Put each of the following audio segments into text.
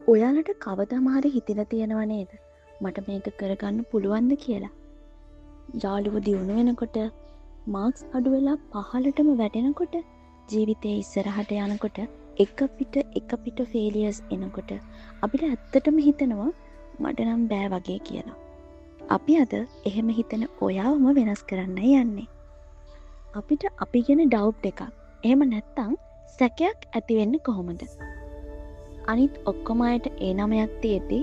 ඔයාලට කවදාම හරි හිතිලා තියෙනව නේද? මට මේක කරගන්න පුළුවන්ද කියලා. යාළුවෝ දියුණු වෙනකොට, මාක්ස් අඩු වෙලා පහළටම වැටෙනකොට, ජීවිතේ ඉස්සරහට යනකොට, එක පිට ෆේලියර්ස් එනකොට අපිට ඇත්තටම හිතෙනවා මට නම් බෑ වගේ කියලා. අපි අද එහෙම හිතෙන ඔයාවම වෙනස් කරන්නයි යන්නේ. අපිට අපි ගැන ඩවුට් එකක්. එහෙම නැත්තම් සැකයක් ඇති වෙන්නේ කොහොමද? අනිත් ඔක්කොම අයට A9ක් තියෙද්දි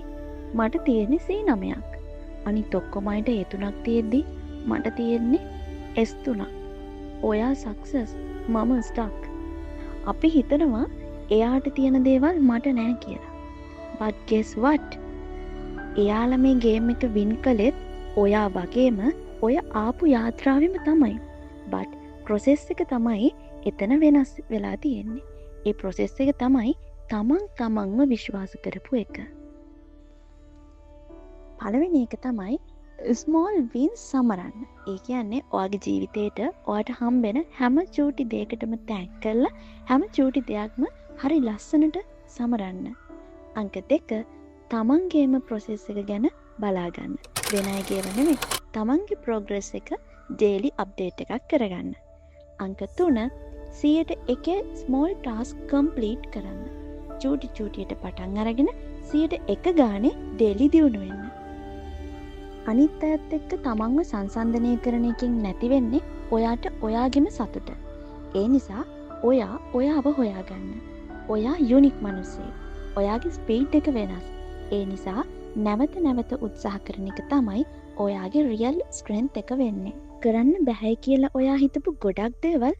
මට තියෙන්නේ C9ක්. අනිත් ඔක්කොම අයට A3ක් තියෙද්දි මට තියෙන්නේ S3ක්. ඔයා සක්සස්, මම ස්ටක්. අපි හිතනවා එයාට තියෙන දේවල් මට නෑ කියලා. But guess what? එයාලා මේ ගේම් එක වින් කළෙත් ඔයා වගේම ඔය ආපු යාත්‍රාවෙම තමයි. But process එක තමයි එතන වෙනස් වෙලා තියෙන්නේ. ඒ process එක තමයි තමන්ව විශ්වාස කරපු එක. පළවෙනි එක තමයි ස්මෝල් වින්ස් සමරන්න. ඒ කියන්නේ ඔයාගේ ජීවිතේට ඔයාට හම්බෙන හැම චූටි දෙයකටම තෑන්ක් කරලා හැම චූටි දෙයක්ම හරි ලස්සනට සමරන්න. අංක 2 තමන්ගේම ප්‍රොසෙස් එක ගැන බලාගන්න. වෙන අයගේව නෙමෙයි. තමන්ගේ ප්‍රෝග්‍රස් එක ඩේලි අප්ඩේට් එකක් කරගන්න. අංක 3 100% ස්මෝල් ටාස්ක් කම්ප්ලීට් කරන්න. චූටියට පටන් අරගෙන 101 ගානේ ඩේලි දියුණු වෙන්න. අනිත් අයත් එක්ක තමන්ව සංසන්දනය කරන එකෙන් නැති වෙන්නේ ඔයාට ඔයාගෙම සතුට. ඒ නිසා ඔයා ඔයාව හොයාගන්න. ඔයා යුනික් මිනිස්සෙක්. ඔයාගේ ස්පීඩ් එක වෙනස්. ඒ නිසා නැවත උත්සාහ කරන එක තමයි ඔයාගේ රියල් ස්ට්‍රෙන්ත් එක වෙන්නේ. කරන්න බැහැ කියලා ඔයා හිතපු ගොඩක් දේවල්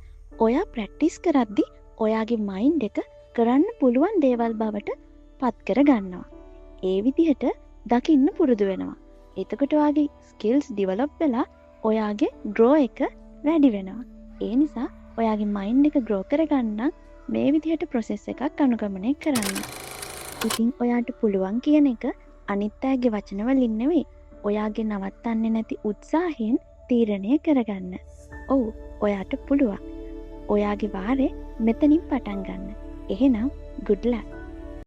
ඔයා ප්‍රැක්ටිස් කරද්දි ඔයාගේ මයින්ඩ් එක කරන්න පුළුවන් දේවල් බවට පත් කර ගන්නවා. ඒ විදිහට දකින්න පුරුදු වෙනවා. එතකොට ඔයාගේ ස්කිල්ස් ඩිවලොප් වෙලා ඔයාගේ ග්‍රෝ එක වැඩි වෙනවා. ඒ නිසා ඔයාගේ මයින්ඩ් එක ග්‍රෝ කරගන්න මේ විදිහට ප්‍රොසෙස් එකක් අනුගමනය කරන්න. ඉතින් ඔයාට පුළුවන් කියන එක අනිත් අයගේ වචන වලින් නෙවෙයි, ඔයාගේ නවත්තන්නේ නැති උත්සාහයෙන් තීරණය කරගන්න. ඔව්, ඔයාට පුළුවන්. ඔයාගේ වාරේ මෙතනින් පටන් ගන්න. එහෙනම් good luck.